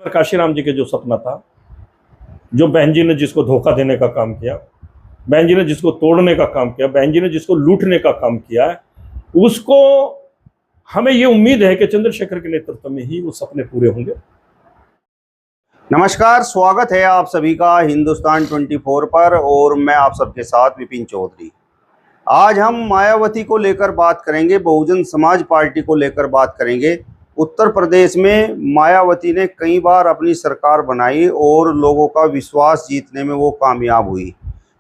काशीराम जी के जो सपना था, जो बहन जी ने जिसको धोखा देने का काम किया, बहन जी ने जिसको तोड़ने का काम किया, बहन जी ने जिसको लूटने का काम किया है, उसको हमें ये उम्मीद है कि चंद्रशेखर के नेतृत्व में ही वो सपने पूरे होंगे। नमस्कार, स्वागत है आप सभी का हिंदुस्तान 24 पर और मैं आप सबके साथ विपिन चौधरी। आज हम मायावती को लेकर बात करेंगे, बहुजन समाज पार्टी को लेकर बात करेंगे। उत्तर प्रदेश में मायावती ने कई बार अपनी सरकार बनाई और लोगों का विश्वास जीतने में वो कामयाब हुई,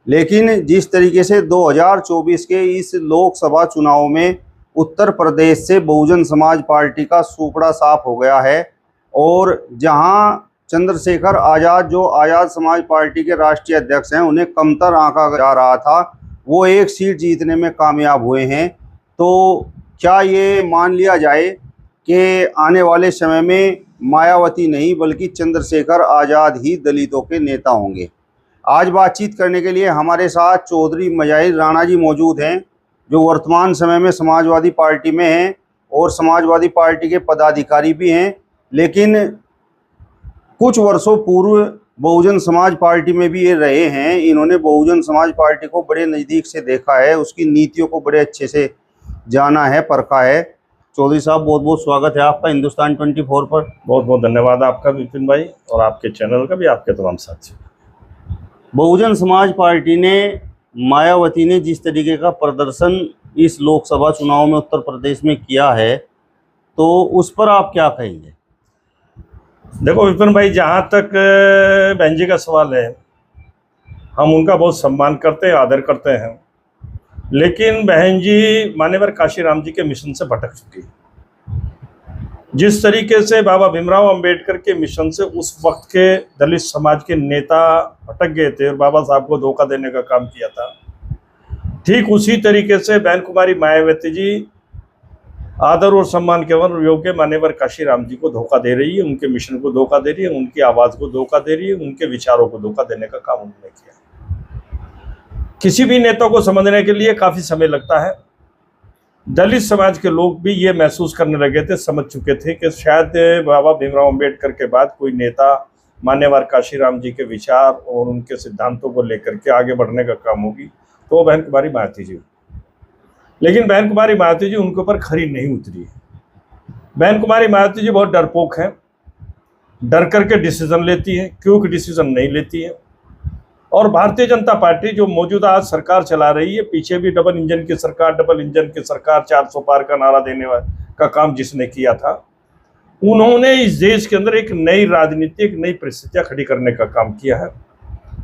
लेकिन जिस तरीके से 2024 के इस लोकसभा चुनाव में उत्तर प्रदेश से बहुजन समाज पार्टी का सूपड़ा साफ हो गया है और जहां चंद्रशेखर आज़ाद जो आज़ाद समाज पार्टी के राष्ट्रीय अध्यक्ष हैं, उन्हें कमतर आंका जा रहा था, वो एक सीट जीतने में कामयाब हुए हैं। तो क्या ये मान लिया जाए कि आने वाले समय में मायावती नहीं बल्कि चंद्रशेखर आज़ाद ही दलितों के नेता होंगे? आज बातचीत करने के लिए हमारे साथ चौधरी मजाहिर राणा जी मौजूद हैं, जो वर्तमान समय में समाजवादी पार्टी में हैं और समाजवादी पार्टी के पदाधिकारी भी हैं, लेकिन कुछ वर्षों पूर्व बहुजन समाज पार्टी में भी ये रहे हैं। इन्होंने बहुजन समाज पार्टी को बड़े नज़दीक से देखा है, उसकी नीतियों को बड़े अच्छे से जाना है, परखा है। चौधरी साहब, बहुत बहुत स्वागत है आपका हिंदुस्तान 24 पर। बहुत बहुत धन्यवाद आपका विपिन भाई, और आपके चैनल का भी, आपके तमाम साथियों। बहुजन समाज पार्टी ने, मायावती ने जिस तरीके का प्रदर्शन इस लोकसभा चुनाव में उत्तर प्रदेश में किया है, तो उस पर आप क्या कहेंगे? देखो विपिन भाई, जहाँ तक बहन जी का सवाल है, हम उनका बहुत सम्मान करते हैं, आदर करते हैं, लेकिन बहन जी मान्यवर काशीराम जी के मिशन से भटक चुकी है। जिस तरीके से बाबा भीमराव अंबेडकर के मिशन से उस वक्त के दलित समाज के नेता भटक गए थे और बाबा साहब को धोखा देने का काम किया था, ठीक उसी तरीके से बहन कुमारी मायावती जी आदर और सम्मान के योग्य मान्यवर काशीराम जी को धोखा दे रही है, उनके मिशन को धोखा दे रही है, उनकी आवाज़ को धोखा दे रही है, उनके विचारों को धोखा देने का काम उन्होंने किया। किसी भी नेता को समझने के लिए काफ़ी समय लगता है। दलित समाज के लोग भी ये महसूस करने लगे थे, समझ चुके थे कि शायद बाबा भीमराव अंबेडकर के बाद कोई नेता मान्यवर काशीराम जी के विचार और उनके सिद्धांतों को लेकर के आगे बढ़ने का काम होगी तो बहन कुमारी मायावती जी। लेकिन बहन कुमारी मायावती जी उनके ऊपर खरी नहीं उतरी है। बहन कुमारी मायावती जी बहुत डरपोक हैं, डर करके डिसीजन लेती हैं, क्योंकि डिसीजन नहीं लेती है। और भारतीय जनता पार्टी जो मौजूदा आज सरकार चला रही है, पीछे भी डबल इंजन की सरकार 400 पार का नारा देने का काम जिसने किया था, उन्होंने इस देश के अंदर एक नई राजनीति, एक नई परिस्थितियाँ खड़ी करने का काम किया है।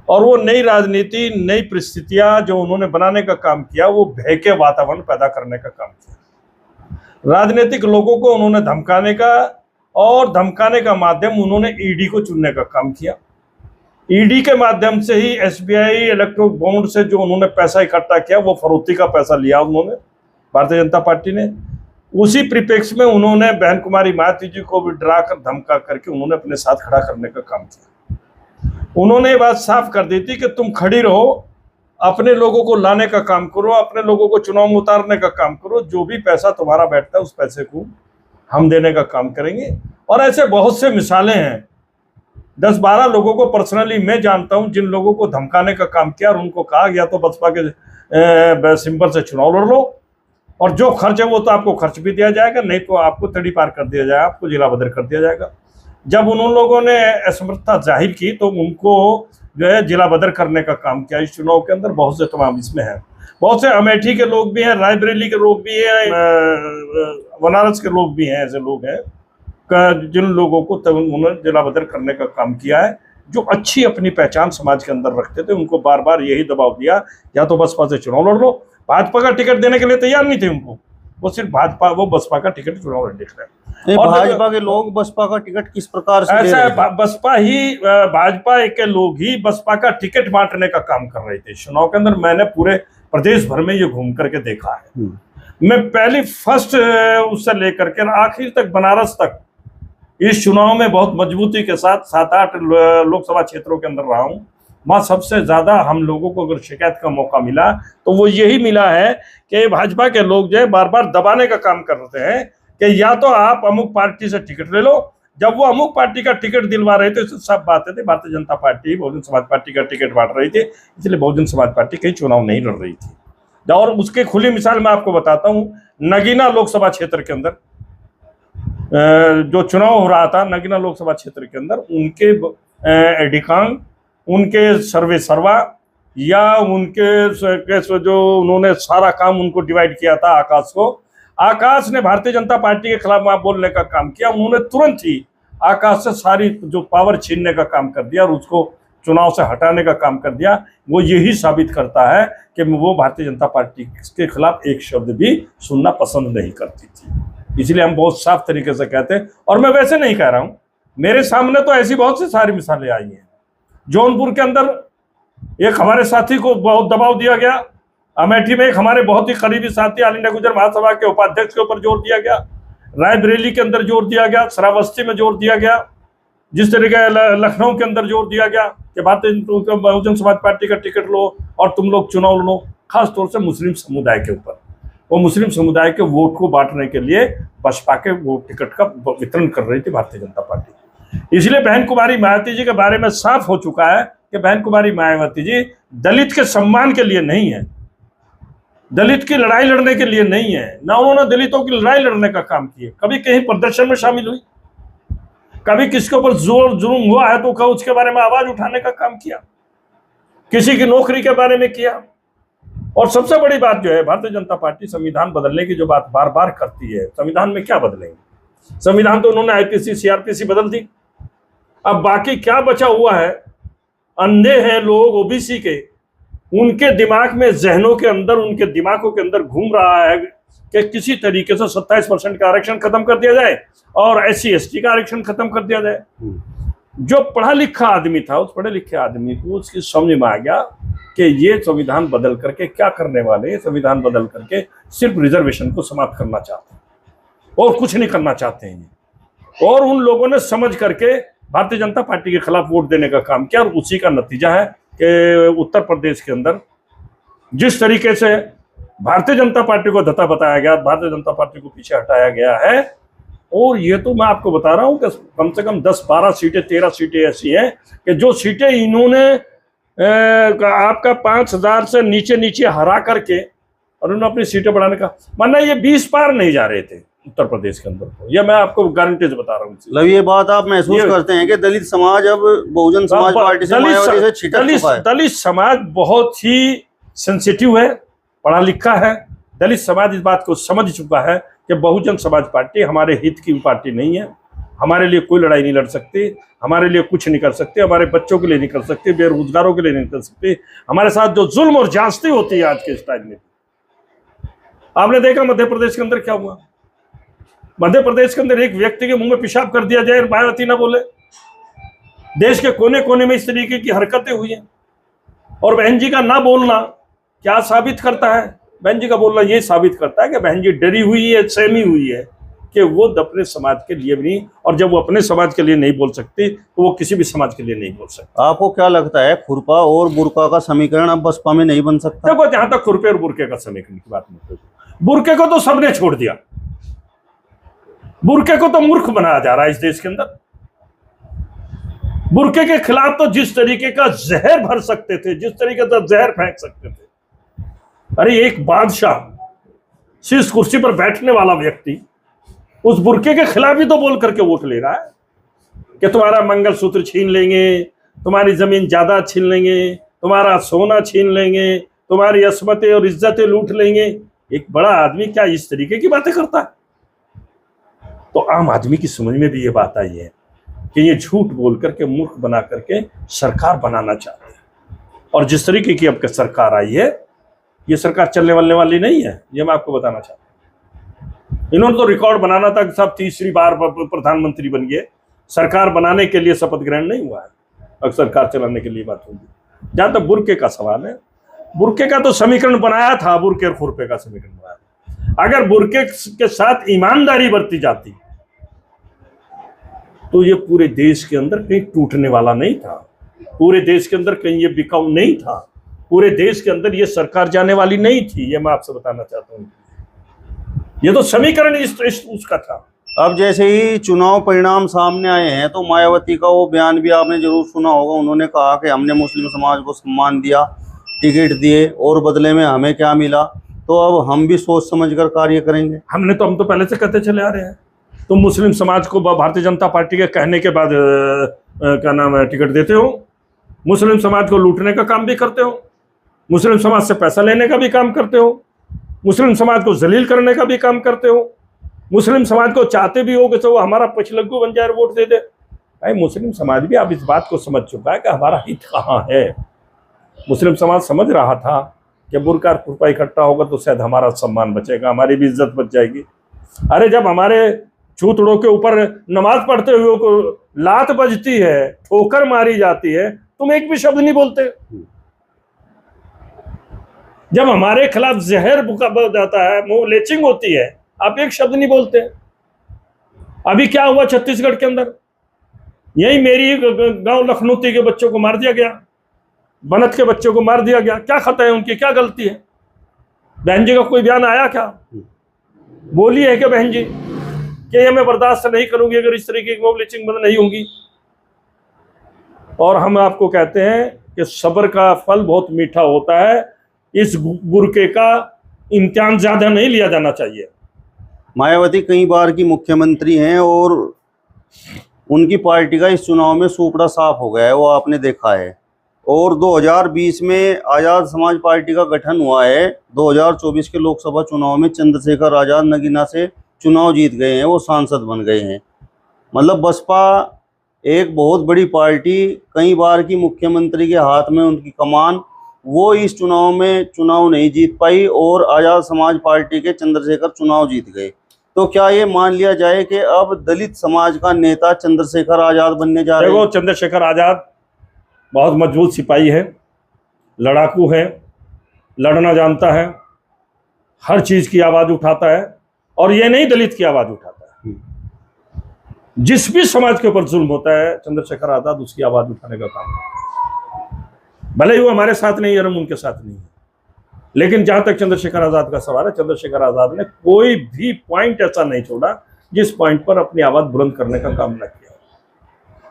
और वो नई राजनीति, नई परिस्थितियां जो उन्होंने बनाने का काम किया, वो भय के वातावरण पैदा करने का काम किया। राजनीतिक लोगों को उन्होंने धमकाने का, और धमकाने का माध्यम उन्होंने ईडी को चुनने का काम किया। ईडी के माध्यम से ही एसबीआई इलेक्ट्रो बॉन्ड से जो उन्होंने पैसा इकट्ठा किया, वो फरोख्ती का पैसा लिया उन्होंने, भारतीय जनता पार्टी ने। उसी परिप्रेक्ष्य में उन्होंने बहन कुमारी मायावती जी को भी डरा कर, धमका करके उन्होंने अपने साथ खड़ा करने का काम किया। उन्होंने ये बात साफ कर दी थी कि तुम खड़ी रहो, अपने लोगों को लाने का काम करो, अपने लोगों को चुनाव में उतारने का काम करो, जो भी पैसा तुम्हारा बैठता है उस पैसे को हम देने का काम करेंगे। और ऐसे बहुत से मिसालें हैं। 10-12 लोगों को पर्सनली मैं जानता हूं जिन लोगों को धमकाने का काम किया और उनको कहा गया तो बसपा के सिंबल से चुनाव लड़ लो, और जो खर्च है वो तो आपको खर्च भी दिया जाएगा, नहीं तो आपको तड़ी पार कर दिया जाएगा, आपको जिला बदर कर दिया जाएगा। जब उन लोगों ने असमर्थता जाहिर की तो उनको जो है जिला बदर करने का काम किया इस चुनाव के अंदर। बहुत से तमाम इसमें हैं, बहुत से अमेठी के लोग भी हैं, रायबरेली के लोग भी हैं, बनारस के लोग भी हैं। ऐसे लोग हैं जिन लोगों को तब उन्होंने जिला बदर करने का काम किया है, जो अच्छी अपनी पहचान समाज के अंदर रखते थे। उनको बार बार यही दबाव दिया, या तो बसपा से चुनाव लड़ लो। भाजपा का टिकट देने के लिए तैयार नहीं थे उनको, वो सिर्फ बसपा का टिकट चुनाव लड़ने के लिए। और भाजपा के लोग बसपा का टिकट किस प्रकार से ऐसा भाजपा के लोग ही बसपा का टिकट बांटने का काम कर रहे थे चुनाव के अंदर। मैंने पूरे प्रदेश भर में ये घूम करके देखा है। मैं पहली फर्स्ट उससे लेकर के आखिर तक, बनारस तक, इस चुनाव में बहुत मजबूती के साथ 7-8 लोकसभा क्षेत्रों के अंदर रहा हूँ। वहाँ सबसे ज़्यादा हम लोगों को अगर शिकायत का मौका मिला तो वो यही मिला है कि भाजपा के लोग जो है बार बार दबाने का काम करते हैं कि या तो आप अमुक पार्टी से टिकट ले लो, जब वो अमुक पार्टी का टिकट दिलवा रहे थे, सब बातें थी भारतीय जनता पार्टी बहुजन समाज पार्टी का टिकट बांट रही थी, इसलिए बहुजन समाज पार्टी कहीं चुनाव नहीं लड़ रही थी। और उसके खुली मिसाल मैं आपको बताता हूं, नगीना लोकसभा क्षेत्र के अंदर जो चुनाव हो रहा था, नगीना लोकसभा क्षेत्र के अंदर उनके एडिकांग, उनके सर्वे सर्वा या उनके जो उन्होंने सारा काम उनको डिवाइड किया था, आकाश ने भारतीय जनता पार्टी के खिलाफ वहां बोलने का काम किया। उन्होंने तुरंत ही आकाश से सारी जो पावर छीनने का काम कर दिया और उसको चुनाव से हटाने का काम कर दिया। वो यही साबित करता है कि वो भारतीय जनता पार्टी के खिलाफ एक शब्द भी सुनना पसंद नहीं करती थी। इसलिए हम बहुत साफ तरीके से कहते हैं, और मैं वैसे नहीं कह रहा हूं, मेरे सामने तो ऐसी बहुत सी सारी मिसालें आई हैं। जौनपुर के अंदर एक हमारे साथी को बहुत दबाव दिया गया, अमेठी में एक हमारे बहुत ही करीबी साथी ऑल इंडिया गुर्जर महासभा के उपाध्यक्ष के ऊपर जोर दिया गया, रायबरेली के अंदर जोर दिया गया, श्रावस्ती में जोर दिया गया, जिस तरीके लखनऊ के अंदर जोर दिया गया कि भारतीय बहुजन समाज पार्टी का टिकट लो और तुम लोग चुनाव लड़ो, खास तौर से मुस्लिम समुदाय के ऊपर। वो मुस्लिम समुदाय के वोट को बांटने के लिए बसपा के वो टिकट का वितरण कर रही थी भारतीय जनता पार्टी। इसलिए बहन कुमारी मायावती जी के बारे में साफ हो चुका है कि बहन कुमारी मायावती जी दलित के सम्मान के लिए नहीं है, दलित की लड़ाई लड़ने के लिए नहीं है, ना उन्होंने दलितों की लड़ाई लड़ने का काम किया। कभी कहीं प्रदर्शन में शामिल हुई, कभी किसके ऊपर जोर जुल्म हुआ है तो उसके बारे में आवाज उठाने का काम किया, किसी की नौकरी के बारे में किया। और सबसे बड़ी बात जो है, भारतीय जनता पार्टी संविधान बदलने की जो बात बार बार करती है, संविधान में क्या बदलेंगे? संविधान तो उन्होंने आईपीसी सीआरपीसी बदल दी, अब बाकी क्या बचा हुआ है? अंधे हैं लोग ओबीसी के, उनके दिमाग में, जहनों के अंदर, उनके दिमागों के अंदर घूम रहा है कि किसी तरीके से 27% का आरक्षण खत्म कर दिया जाए और SC ST का आरक्षण खत्म कर दिया जाए। जो पढ़ा लिखा आदमी था, उस पढ़े लिखे आदमी को उसकी समझ में आ गया कि ये संविधान बदल करके क्या करने वाले, संविधान बदल करके सिर्फ रिजर्वेशन को समाप्त करना चाहते हैं और कुछ नहीं करना चाहते हैं। और उन लोगों ने समझ करके भारतीय जनता पार्टी के खिलाफ वोट देने का काम किया, और उसी का नतीजा है कि उत्तर प्रदेश के अंदर जिस तरीके से भारतीय जनता पार्टी को धता बताया गया, भारतीय जनता पार्टी को पीछे हटाया गया है। और ये तो मैं आपको बता रहा हूं कि कम से कम 10-12 सीटें, 13 सीटें ऐसी हैं कि जो सीटें इन्होंने आपका 5000 से नीचे हरा करके और उन्होंने अपनी सीटें बढ़ाने का, माना ये 20 पार नहीं जा रहे थे उत्तर प्रदेश के अंदर। तो ये मैं आपको गारंटी से बता रहा हूँ। मतलब ये बात आप महसूस करते हैं कि दलित समाज अब बहुजन समाज पार्टी से मायावती से छिटक चुका है? दलित समाज बहुत ही सेंसिटिव है, पढ़ा लिखा है। दलित समाज इस बात को समझ चुका है कि बहुजन समाज पार्टी हमारे हित की पार्टी नहीं है, हमारे लिए कोई लड़ाई नहीं लड़ सकती, हमारे लिए कुछ नहीं कर सकती, हमारे बच्चों के लिए नहीं कर सकती, बेरोजगारों के लिए नहीं कर सकती। हमारे साथ जो जुल्म और जांचती होती है आज के इस टाइम में, आपने देखा मध्य प्रदेश के अंदर क्या हुआ। मध्य प्रदेश के अंदर एक व्यक्ति के मुंह में पेशाब कर दिया जाए, मायावती ना बोले। देश के कोने कोने में इस तरीके की हरकतें हुई हैं। और बहन जी का ना बोलना क्या साबित करता है? बहन जी का बोलना ये साबित करता है कि बहन जी डरी हुई है, सहमी हुई है कि वो अपने समाज के लिए भी नहीं, और जब वो अपने समाज के लिए नहीं बोल सकती तो वो किसी भी समाज के लिए नहीं बोल सकती। आपको क्या लगता है, खुरपा और बुर्का का समीकरण अब बसपा में नहीं बन सकता? देखो, जहां तक खुरपे और बुरके का समीकरण की बात नहीं, बुरके को तो सबने छोड़ दिया, बुरके को तो मूर्ख बनाया जा रहा है इस देश के अंदर। बुरके के खिलाफ तो जिस तरीके का जहर भर सकते थे, जिस तरीके का जहर फेंक सकते थे, अरे एक बादशाह, शीर्ष कुर्सी पर बैठने वाला व्यक्ति उस बुरके के खिलाफ ही तो बोल करके वोट ले रहा है कि तुम्हारा मंगलसूत्र छीन लेंगे, तुम्हारी जमीन जायदाद छीन लेंगे, तुम्हारा सोना छीन लेंगे, तुम्हारी अस्मतें और इज्जतें लूट लेंगे। एक बड़ा आदमी क्या इस तरीके की बातें करता है? तो आम आदमी की समझ में भी ये बात आई है कि ये झूठ बोल करके, मूर्ख बना करके सरकार बनाना चाहते हैं। और जिस तरीके की अब सरकार आई है, ये सरकार चलने वाली नहीं है, ये मैं आपको बताना चाहता हूँ। इन्होंने तो रिकॉर्ड बनाना था कि सब तीसरी बार प्रधानमंत्री बन गए, सरकार बनाने के लिए शपथ ग्रहण नहीं हुआ है, अब सरकार चलाने के लिए बात होगी। जहां तक बुरके का सवाल है, बुरके का तो समीकरण बनाया था, बुरके और खुरपे का समीकरण बनाया था। अगर बुरके के साथ ईमानदारी बरती जाती तो ये पूरे देश के अंदर कहीं टूटने वाला नहीं था, पूरे देश के अंदर कहीं ये बिकाऊ नहीं था, पूरे देश के अंदर ये सरकार जाने वाली नहीं थी। ये मैं आपसे बताना चाहता हूँ, ये तो समीकरण उसका था। अब जैसे ही चुनाव परिणाम सामने आए हैं तो मायावती का वो बयान भी आपने जरूर सुना होगा। उन्होंने कहा कि हमने मुस्लिम समाज को सम्मान दिया, टिकट दिए और बदले में हमें क्या मिला, तो अब हम भी सोच समझकर कार्य करेंगे। हम तो पहले से कहते चले आ रहे हैं, तुम मुस्लिम समाज को भारतीय जनता पार्टी के कहने के बाद क्या नाम है टिकट देते हो, मुस्लिम समाज को लूटने का काम भी करते हो, मुस्लिम समाज से पैसा लेने का भी काम करते हो, मुस्लिम समाज को जलील करने का भी काम करते हो, मुस्लिम समाज को चाहते भी हो कि तो वो हमारा पछलग्गू बन जाए, वोट दे दे। भाई मुस्लिम समाज भी अब इस बात को समझ चुका है कि हमारा हित कहाँ है। मुस्लिम समाज समझ रहा था कि बुरका खुरपा इकट्ठा होगा तो शायद हमारा सम्मान बचेगा, हमारी भी इज्जत बच जाएगी। अरे जब हमारे चूतड़ों के ऊपर नमाज पढ़ते हुए को लात बजती है, ठोकर मारी जाती है, तुम एक भी शब्द नहीं बोलते। जब हमारे खिलाफ जहर बुका जाता है, मुंह लेचिंग होती है, आप एक शब्द नहीं बोलते। अभी क्या हुआ छत्तीसगढ़ के अंदर, यही मेरी गांव लखनौती के बच्चों को मार दिया गया, बनत के बच्चों को मार दिया गया। क्या खता है उनकी, क्या गलती है? बहन जी का कोई बयान आया क्या? बोली है कि बहन जी कि ये मैं बर्दाश्त नहीं करूंगी अगर इस तरीके की मोबिलिचिंग बंद नहीं होंगी। और हम आपको कहते हैं कि सब्र का फल बहुत मीठा होता है, इस बुरके का इम्तिहान ज्यादा नहीं लिया जाना चाहिए। मायावती कई बार की मुख्यमंत्री हैं और उनकी पार्टी का इस चुनाव में सूपड़ा साफ हो गया है, वो आपने देखा है। और 2020 में आज़ाद समाज पार्टी का गठन हुआ है। 2024 के लोकसभा चुनाव में चंद्रशेखर आज़ाद नगीना से चुनाव जीत गए हैं, वो सांसद बन गए हैं। मतलब बसपा एक बहुत बड़ी पार्टी, कई बार की मुख्यमंत्री के हाथ में उनकी कमान, वो इस चुनाव में चुनाव नहीं जीत पाई और आज़ाद समाज पार्टी के चंद्रशेखर चुनाव जीत गए। तो क्या ये मान लिया जाए कि अब दलित समाज का नेता चंद्रशेखर आज़ाद बनने जा रहे हैं? चंद्रशेखर आज़ाद बहुत मजबूत सिपाही है, लड़ाकू है, लड़ना जानता है, हर चीज की आवाज उठाता है, और ये नहीं दलित की आवाज उठाता है। जिस भी समाज के ऊपर जुल्म होता है चंद्रशेखर आज़ाद उसकी आवाज उठाने का काम करता है। भले ही वो हमारे साथ नहीं है, हम उनके साथ नहीं है, लेकिन जहां तक चंद्रशेखर आज़ाद का सवाल है, चंद्रशेखर आज़ाद ने कोई भी पॉइंट ऐसा नहीं छोड़ा जिस पॉइंट पर अपनी आवाज बुलंद करने का काम न किया।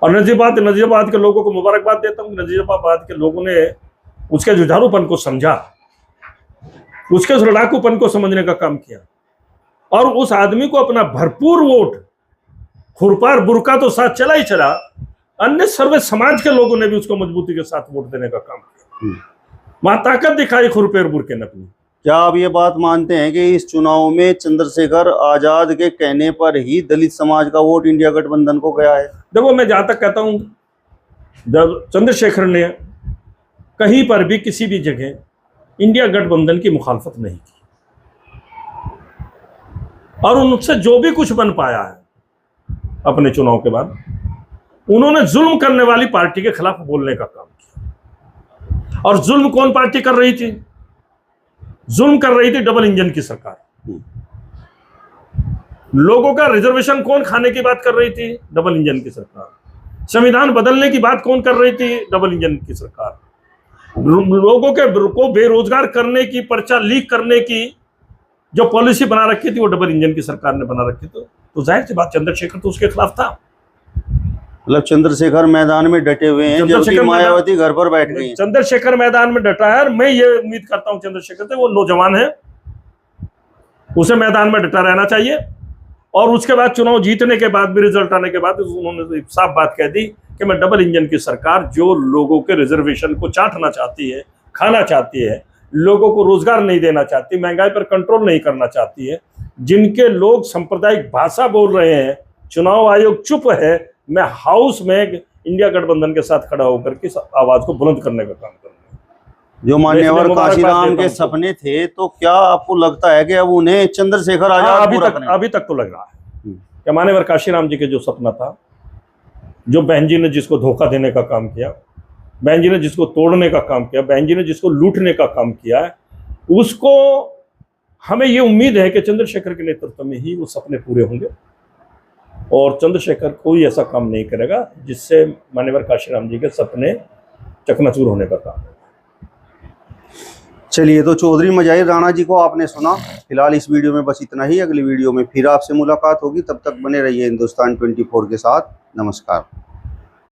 और नजीबाबाद के लोगों को मुबारकबाद देता हूँ। नजीबाबाद के लोगों ने उसके जुझारूपन को समझा, उसके लड़ाकूपन को समझने का काम किया, और उस आदमी को अपना भरपूर वोट, खुरपार बुरका तो साथ चला ही चला, अन्य सर्वे समाज के लोगों ने भी उसको मजबूती के साथ वोट देने का काम किया। वहां ताकत दिखाई खुरपेर बुरके ने अपनी। क्या आप ये बात मानते हैं कि इस चुनाव में चंद्रशेखर आज़ाद के कहने पर ही दलित समाज का वोट इंडिया गठबंधन को गया है? देखो, मैं जहां तक कहता हूं, जब चंद्रशेखर ने कहीं पर भी किसी भी जगह इंडिया गठबंधन की मुखालफत नहीं की, और उनसे जो भी कुछ बन पाया है अपने चुनाव के बाद, उन्होंने जुल्म करने वाली पार्टी के खिलाफ बोलने का काम किया। और जुल्म कौन पार्टी कर रही थी? जुल्म कर रही थी डबल इंजन की सरकार। लोगों का रिजर्वेशन कौन खाने की बात कर रही थी? डबल इंजन की सरकार। संविधान बदलने की बात कौन कर रही थी? डबल इंजन की सरकार। लोगों के को बेरोजगार करने की, पर्चा लीक करने की जो पॉलिसी बना रखी थी वो डबल इंजन की सरकार ने बना रखी थी। तो जाहिर सी बात चंद्रशेखर तो उसके खिलाफ था। मतलब चंद्रशेखर मैदान में डटे हुए हैं, जबकि मायावती घर पर बैठ गई हैं। चंद्रशेखर मैदान में डटा है, और मैं ये उम्मीद करता हूं चंद्रशेखर से, वो नौजवान है, उसे मैदान में डटा रहना चाहिए। और उसके बाद चुनाव जीतने के बाद भी, रिजल्ट आने के बाद उन्होंने साफ बात कह दी कि मैं डबल इंजन की सरकार, जो लोगों के रिजर्वेशन को चाटना चाहती है, खाना चाहती है, लोगों को रोजगार नहीं देना चाहती, महंगाई पर कंट्रोल नहीं करना चाहती है, जिनके लोग सांप्रदायिक भाषा बोल रहे हैं, चुनाव आयोग चुप है, मैं हाउस में इंडिया गठबंधन के साथ खड़ा होकर के आवाज को बुलंद करने का काम करूंगा। जो मान्यवर काशीराम के सपने थे, तो क्या आपको लगता है कि अब उन्हें चंद्रशेखर आज़ाद अभी तक तो लग रहा है कि मान्यवर काशीराम जी के जो सपना था, जो बहन जी ने जिसको धोखा देने का काम किया, बहन जी ने जिसको तोड़ने का काम किया, बहन जी ने जिसको लूटने का काम किया है, उसको हमें ये उम्मीद है कि चंद्रशेखर के नेतृत्व में ही वो सपने पूरे होंगे। और चंद्रशेखर कोई ऐसा काम नहीं करेगा जिससे मान्यवर काशीराम जी के सपने चकनाचूर होने का काम है। चलिए, तो चौधरी मजाहिर राणा जी को आपने सुना। फिलहाल इस वीडियो में बस इतना ही। अगली वीडियो में फिर आपसे मुलाकात होगी, तब तक बने रहिए हिंदुस्तान 24 के साथ। नमस्कार।